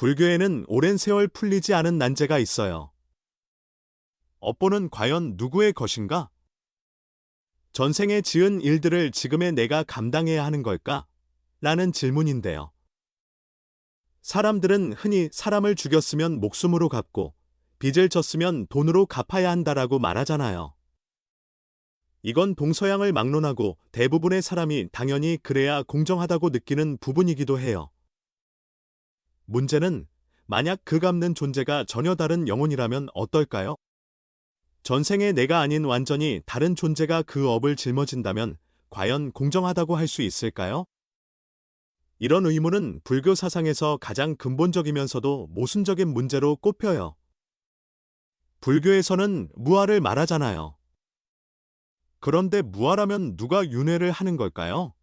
불교에는 오랜 세월 풀리지 않은 난제가 있어요. 업보는 과연 누구의 것인가? 전생에 지은 일들을 지금의 내가 감당해야 하는 걸까? 라는 질문인데요. 사람들은 흔히 사람을 죽였으면 목숨으로 갚고 빚을 졌으면 돈으로 갚아야 한다라고 말하잖아요. 이건 동서양을 막론하고 대부분의 사람이 당연히 그래야 공정하다고 느끼는 부분이기도 해요. 문제는 만약 그 갚는 존재가 전혀 다른 영혼이라면 어떨까요? 전생의 내가 아닌 완전히 다른 존재가 그 업을 짊어진다면 과연 공정하다고 할 수 있을까요? 이런 의문은 불교 사상에서 가장 근본적이면서도 모순적인 문제로 꼽혀요. 불교에서는 무아를 말하잖아요. 그런데 무아라면 누가 윤회를 하는 걸까요?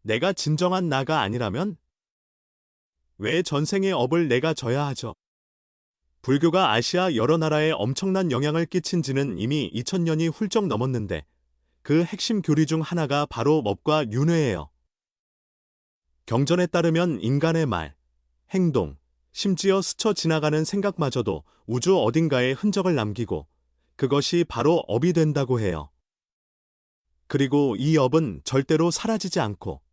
내가 진정한 나가 아니라면? 왜 전생의 업을 내가 져야 하죠? 불교가 아시아 여러 나라에 엄청난 영향을 끼친 지는 이미 2000년이 훌쩍 넘었는데 그 핵심 교리 중 하나가 바로 업과 윤회예요. 경전에 따르면 인간의 말, 행동, 심지어 스쳐 지나가는 생각마저도 우주 어딘가에 흔적을 남기고 그것이 바로 업이 된다고 해요. 그리고 이 업은 절대로 사라지지 않고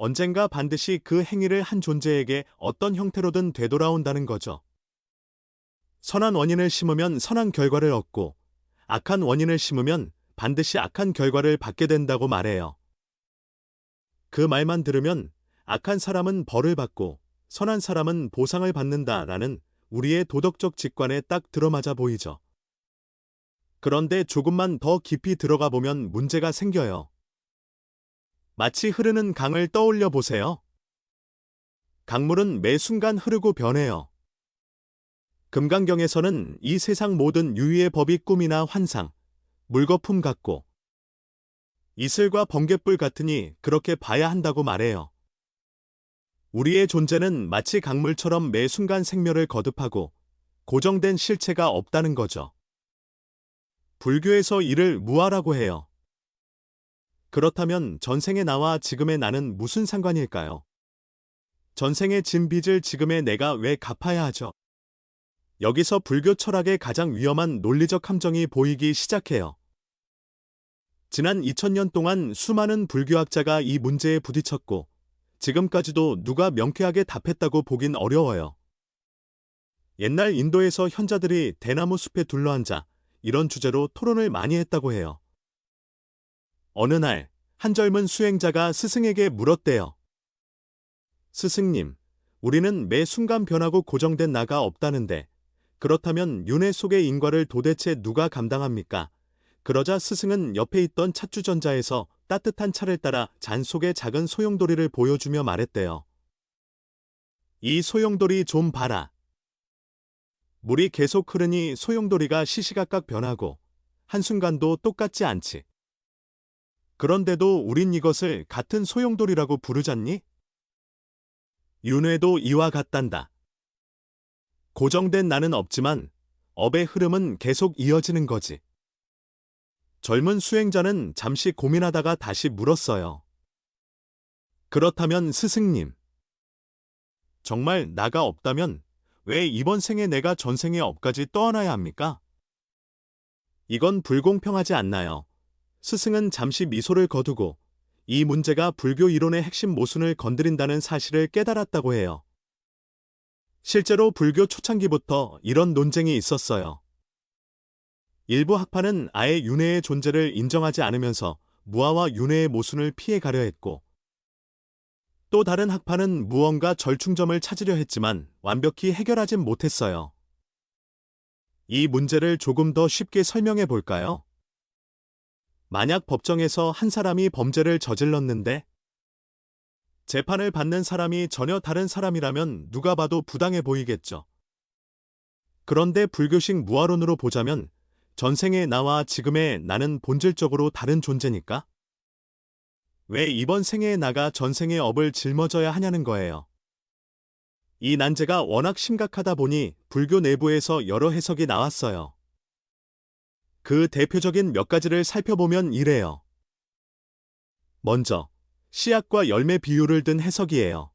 언젠가 반드시 그 행위를 한 존재에게 어떤 형태로든 되돌아온다는 거죠. 선한 원인을 심으면 선한 결과를 얻고 악한 원인을 심으면 반드시 악한 결과를 받게 된다고 말해요. 그 말만 들으면 악한 사람은 벌을 받고 선한 사람은 보상을 받는다라는 우리의 도덕적 직관에 딱 들어맞아 보이죠. 그런데 조금만 더 깊이 들어가 보면 문제가 생겨요. 마치 흐르는 강을 떠올려 보세요. 강물은 매 순간 흐르고 변해요. 금강경에서는 이 세상 모든 유의의 법이 꿈이나 환상, 물거품 같고 이슬과 번갯불 같으니 그렇게 봐야 한다고 말해요. 우리의 존재는 마치 강물처럼 매 순간 생멸을 거듭하고 고정된 실체가 없다는 거죠. 불교에서 이를 무아라고 해요. 그렇다면 전생의 나와 지금의 나는 무슨 상관일까요? 전생의 진 빚을 지금의 내가 왜 갚아야 하죠? 여기서 불교 철학의 가장 위험한 논리적 함정이 보이기 시작해요. 지난 2000년 동안 수많은 불교학자가 이 문제에 부딪혔고 지금까지도 누가 명쾌하게 답했다고 보긴 어려워요. 옛날 인도에서 현자들이 대나무 숲에 둘러앉아 이런 주제로 토론을 많이 했다고 해요. 어느 날 한 젊은 수행자가 스승에게 물었대요. 스승님, 우리는 매 순간 변하고 고정된 나가 없다는데 그렇다면 윤회 속의 인과를 도대체 누가 감당합니까? 그러자 스승은 옆에 있던 찻주전자에서 따뜻한 차를 따라 잔 속의 작은 소용돌이를 보여주며 말했대요. 이 소용돌이 좀 봐라. 물이 계속 흐르니 소용돌이가 시시각각 변하고 한순간도 똑같지 않지. 그런데도 우린 이것을 같은 소용돌이라고 부르잖니? 윤회도 이와 같단다. 고정된 나는 없지만 업의 흐름은 계속 이어지는 거지. 젊은 수행자는 잠시 고민하다가 다시 물었어요. 그렇다면 스승님, 정말 나가 없다면 왜 이번 생에 내가 전생의 업까지 떠안아야 합니까? 이건 불공평하지 않나요? 스승은 잠시 미소를 거두고 이 문제가 불교 이론의 핵심 모순을 건드린다는 사실을 깨달았다고 해요. 실제로 불교 초창기부터 이런 논쟁이 있었어요. 일부 학파는 아예 윤회의 존재를 인정하지 않으면서 무아와 윤회의 모순을 피해 가려 했고, 또 다른 학파는 무언가 절충점을 찾으려 했지만 완벽히 해결하진 못했어요. 이 문제를 조금 더 쉽게 설명해 볼까요? 만약 법정에서 한 사람이 범죄를 저질렀는데 재판을 받는 사람이 전혀 다른 사람이라면 누가 봐도 부당해 보이겠죠. 그런데 불교식 무아론으로 보자면 전생의 나와 지금의 나는 본질적으로 다른 존재니까? 왜 이번 생의 나가 전생의 업을 짊어져야 하냐는 거예요. 이 난제가 워낙 심각하다 보니 불교 내부에서 여러 해석이 나왔어요. 그 대표적인 몇 가지를 살펴보면 이래요. 먼저, 씨앗과 열매 비유를 든 해석이에요.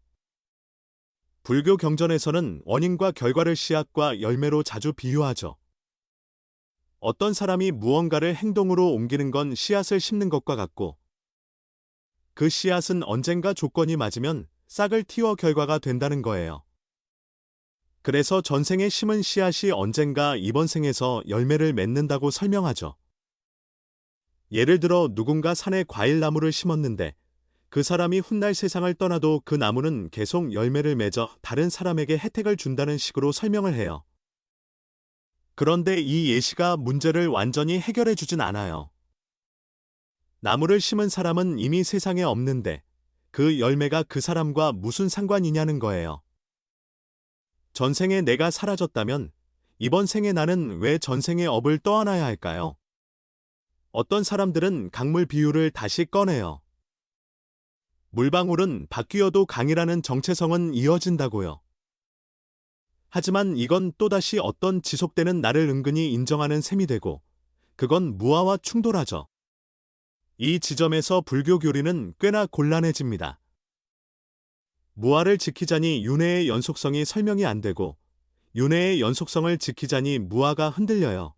불교 경전에서는 원인과 결과를 씨앗과 열매로 자주 비유하죠. 어떤 사람이 무언가를 행동으로 옮기는 건 씨앗을 심는 것과 같고, 그 씨앗은 언젠가 조건이 맞으면 싹을 틔워 결과가 된다는 거예요. 그래서 전생에 심은 씨앗이 언젠가 이번 생에서 열매를 맺는다고 설명하죠. 예를 들어 누군가 산에 과일나무를 심었는데 그 사람이 훗날 세상을 떠나도 그 나무는 계속 열매를 맺어 다른 사람에게 혜택을 준다는 식으로 설명을 해요. 그런데 이 예시가 문제를 완전히 해결해 주진 않아요. 나무를 심은 사람은 이미 세상에 없는데 그 열매가 그 사람과 무슨 상관이냐는 거예요. 전생에 내가 사라졌다면 이번 생에 나는 왜 전생의 업을 떠안아야 할까요? 어떤 사람들은 강물 비유를 다시 꺼내요. 물방울은 바뀌어도 강이라는 정체성은 이어진다고요. 하지만 이건 또다시 어떤 지속되는 나를 은근히 인정하는 셈이 되고 그건 무아와 충돌하죠. 이 지점에서 불교 교리는 꽤나 곤란해집니다. 무아를 지키자니 윤회의 연속성이 설명이 안 되고 윤회의 연속성을 지키자니 무아가 흔들려요.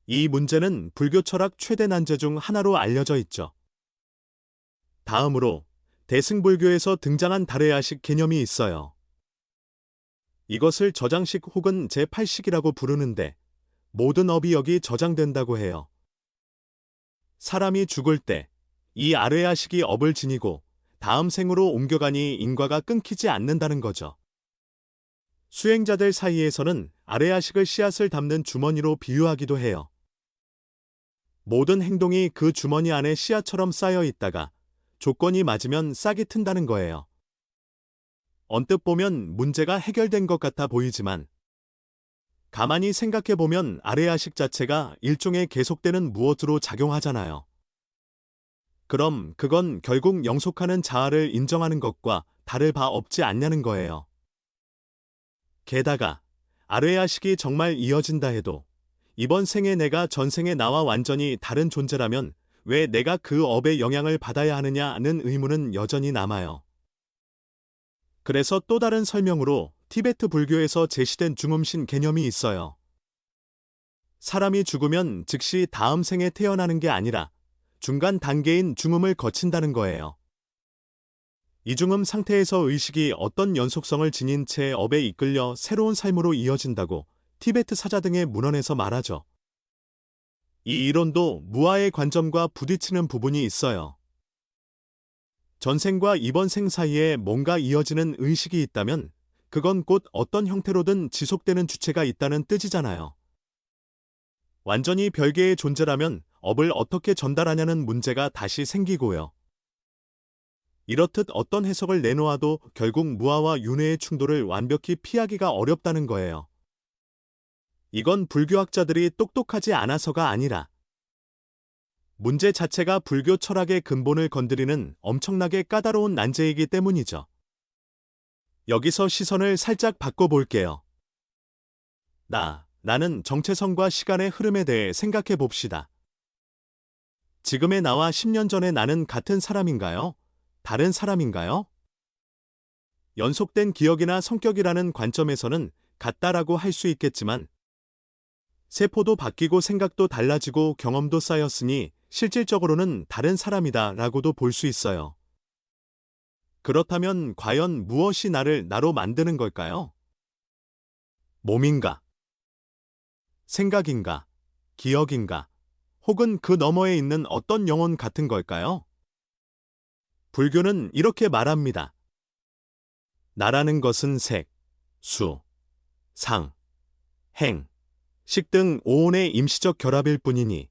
이 문제는 불교 철학 최대 난제 중 하나로 알려져 있죠. 다음으로 대승불교에서 등장한 달해야식 개념이 있어요. 이것을 저장식 혹은 제8식이라고 부르는데 모든 업이 여기 저장된다고 해요. 사람이 죽을 때 이 아뢰야식이 업을 지니고 다음 생으로 옮겨가니 인과가 끊기지 않는다는 거죠. 수행자들 사이에서는 아뢰야식을 씨앗을 담는 주머니로 비유하기도 해요. 모든 행동이 그 주머니 안에 씨앗처럼 쌓여 있다가 조건이 맞으면 싹이 튼다는 거예요. 언뜻 보면 문제가 해결된 것 같아 보이지만 가만히 생각해보면 아뢰야식 자체가 일종의 계속되는 무엇으로 작용하잖아요. 그럼 그건 결국 영속하는 자아를 인정하는 것과 다를 바 없지 않냐는 거예요. 게다가 아뢰야식이 정말 이어진다 해도 이번 생에 내가 전생에 나와 완전히 다른 존재라면 왜 내가 그 업의 영향을 받아야 하느냐는 의문은 여전히 남아요. 그래서 또 다른 설명으로 티베트 불교에서 제시된 중음신 개념이 있어요. 사람이 죽으면 즉시 다음 생에 태어나는 게 아니라 중간 단계인 중음을 거친다는 거예요. 이 중음 상태에서 의식이 어떤 연속성을 지닌 채 업에 이끌려 새로운 삶으로 이어진다고 티베트 사자 등의 문헌에서 말하죠. 이 이론도 무아의 관점과 부딪히는 부분이 있어요. 전생과 이번 생 사이에 뭔가 이어지는 의식이 있다면 그건 곧 어떤 형태로든 지속되는 주체가 있다는 뜻이잖아요. 완전히 별개의 존재라면 업을 어떻게 전달하냐는 문제가 다시 생기고요. 이렇듯 어떤 해석을 내놓아도 결국 무아와 윤회의 충돌을 완벽히 피하기가 어렵다는 거예요. 이건 불교학자들이 똑똑하지 않아서가 아니라 문제 자체가 불교 철학의 근본을 건드리는 엄청나게 까다로운 난제이기 때문이죠. 여기서 시선을 살짝 바꿔볼게요. 나는 정체성과 시간의 흐름에 대해 생각해 봅시다. 지금의 나와 10년 전의 나는 같은 사람인가요? 다른 사람인가요? 연속된 기억이나 성격이라는 관점에서는 같다라고 할 수 있겠지만 세포도 바뀌고 생각도 달라지고 경험도 쌓였으니 실질적으로는 다른 사람이다 라고도 볼 수 있어요. 그렇다면 과연 무엇이 나를 나로 만드는 걸까요? 몸인가? 생각인가? 기억인가? 혹은 그 너머에 있는 어떤 영혼 같은 걸까요? 불교는 이렇게 말합니다. 나라는 것은 색, 수, 상, 행, 식 등 오온의 임시적 결합일 뿐이니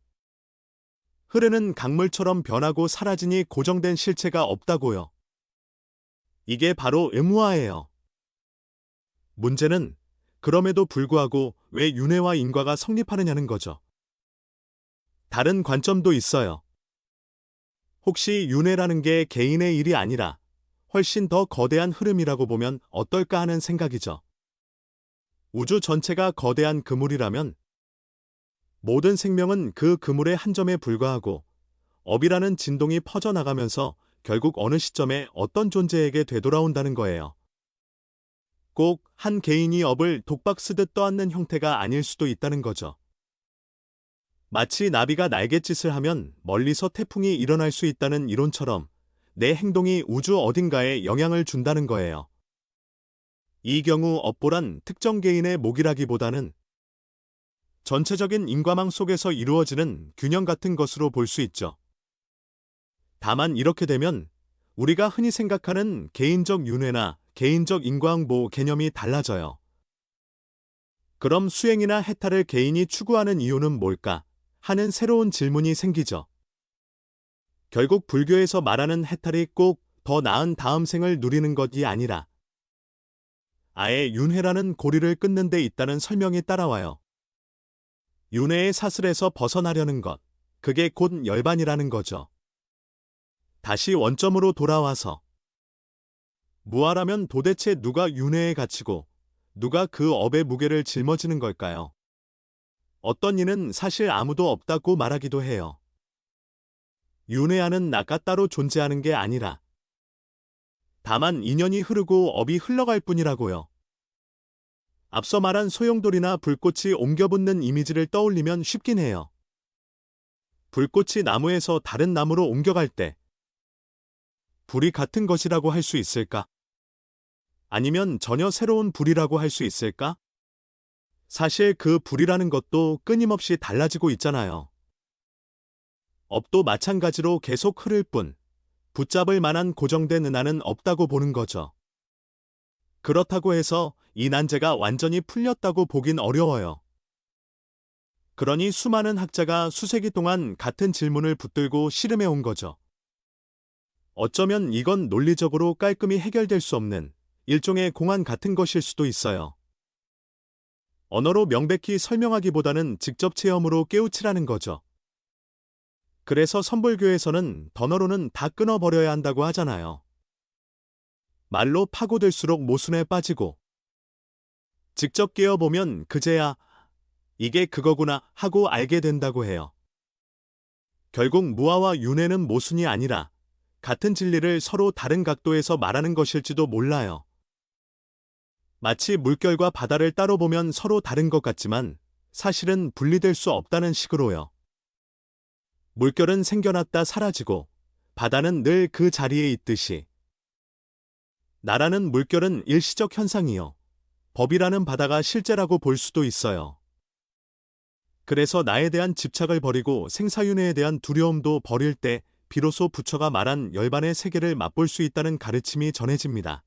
흐르는 강물처럼 변하고 사라지니 고정된 실체가 없다고요. 이게 바로 의무화예요. 문제는 그럼에도 불구하고 왜 윤회와 인과가 성립하느냐는 거죠. 다른 관점도 있어요. 혹시 윤회라는 게 개인의 일이 아니라 훨씬 더 거대한 흐름이라고 보면 어떨까 하는 생각이죠. 우주 전체가 거대한 그물이라면 모든 생명은 그 그물의 한 점에 불과하고 업이라는 진동이 퍼져나가면서 결국 어느 시점에 어떤 존재에게 되돌아온다는 거예요. 꼭 한 개인이 업을 독박 쓰듯 떠안는 형태가 아닐 수도 있다는 거죠. 마치 나비가 날갯짓을 하면 멀리서 태풍이 일어날 수 있다는 이론처럼 내 행동이 우주 어딘가에 영향을 준다는 거예요. 이 경우 업보란 특정 개인의 몫이라기보다는 전체적인 인과망 속에서 이루어지는 균형 같은 것으로 볼 수 있죠. 다만 이렇게 되면 우리가 흔히 생각하는 개인적 윤회나 개인적 인과응보 개념이 달라져요. 그럼 수행이나 해탈을 개인이 추구하는 이유는 뭘까? 하는 새로운 질문이 생기죠. 결국 불교에서 말하는 해탈이 꼭 더 나은 다음 생을 누리는 것이 아니라 아예 윤회라는 고리를 끊는 데 있다는 설명이 따라와요. 윤회의 사슬에서 벗어나려는 것, 그게 곧 열반이라는 거죠. 다시 원점으로 돌아와서 무아라면 도대체 누가 윤회에 갇히고 누가 그 업의 무게를 짊어지는 걸까요? 어떤 이는 사실 아무도 없다고 말하기도 해요. 윤회하는 나가 따로 존재하는 게 아니라 다만 인연이 흐르고 업이 흘러갈 뿐이라고요. 앞서 말한 소용돌이나 불꽃이 옮겨붙는 이미지를 떠올리면 쉽긴 해요. 불꽃이 나무에서 다른 나무로 옮겨갈 때 불이 같은 것이라고 할 수 있을까? 아니면 전혀 새로운 불이라고 할 수 있을까? 사실 그 불이라는 것도 끊임없이 달라지고 있잖아요. 업도 마찬가지로 계속 흐를 뿐 붙잡을 만한 고정된 은하는 없다고 보는 거죠. 그렇다고 해서 이 난제가 완전히 풀렸다고 보긴 어려워요. 그러니 수많은 학자가 수세기 동안 같은 질문을 붙들고 씨름해 온 거죠. 어쩌면 이건 논리적으로 깔끔히 해결될 수 없는 일종의 공안 같은 것일 수도 있어요. 언어로 명백히 설명하기보다는 직접 체험으로 깨우치라는 거죠. 그래서 선불교에서는 던어로는 다 끊어버려야 한다고 하잖아요. 말로 파고들수록 모순에 빠지고 직접 깨어보면 그제야 이게 그거구나 하고 알게 된다고 해요. 결국 무아와 윤회는 모순이 아니라 같은 진리를 서로 다른 각도에서 말하는 것일지도 몰라요. 마치 물결과 바다를 따로 보면 서로 다른 것 같지만 사실은 분리될 수 없다는 식으로요. 물결은 생겨났다 사라지고 바다는 늘 그 자리에 있듯이 나라는 물결은 일시적 현상이요. 법이라는 바다가 실제라고 볼 수도 있어요. 그래서 나에 대한 집착을 버리고 생사윤회에 대한 두려움도 버릴 때 비로소 부처가 말한 열반의 세계를 맛볼 수 있다는 가르침이 전해집니다.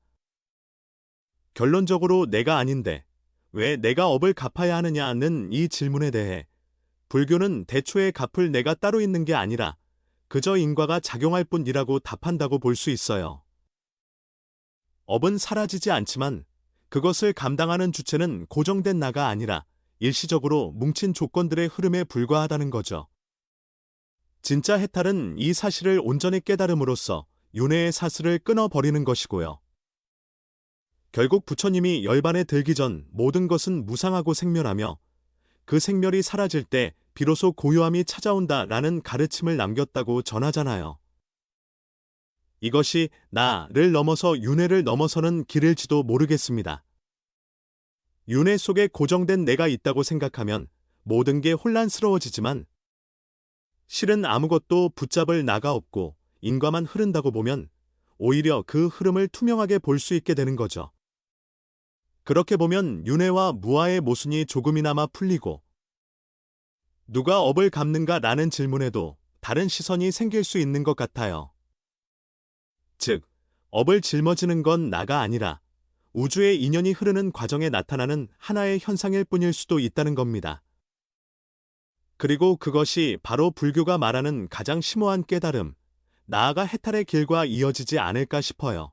결론적으로 내가 아닌데 왜 내가 업을 갚아야 하느냐는 이 질문에 대해 불교는 대초에 갚을 내가 따로 있는 게 아니라 그저 인과가 작용할 뿐이라고 답한다고 볼 수 있어요. 업은 사라지지 않지만 그것을 감당하는 주체는 고정된 나가 아니라 일시적으로 뭉친 조건들의 흐름에 불과하다는 거죠. 진짜 해탈은 이 사실을 온전히 깨달음으로써 윤회의 사슬을 끊어버리는 것이고요. 결국 부처님이 열반에 들기 전 모든 것은 무상하고 생멸하며 그 생멸이 사라질 때 비로소 고요함이 찾아온다라는 가르침을 남겼다고 전하잖아요. 이것이 나를 넘어서 윤회를 넘어서는 길일지도 모르겠습니다. 윤회 속에 고정된 내가 있다고 생각하면 모든 게 혼란스러워지지만 실은 아무것도 붙잡을 나가 없고 인과만 흐른다고 보면 오히려 그 흐름을 투명하게 볼 수 있게 되는 거죠. 그렇게 보면 윤회와 무아의 모순이 조금이나마 풀리고 누가 업을 갚는가 라는 질문에도 다른 시선이 생길 수 있는 것 같아요. 즉, 업을 짊어지는 건 나가 아니라 우주의 인연이 흐르는 과정에 나타나는 하나의 현상일 뿐일 수도 있다는 겁니다. 그리고 그것이 바로 불교가 말하는 가장 심오한 깨달음, 나아가 해탈의 길과 이어지지 않을까 싶어요.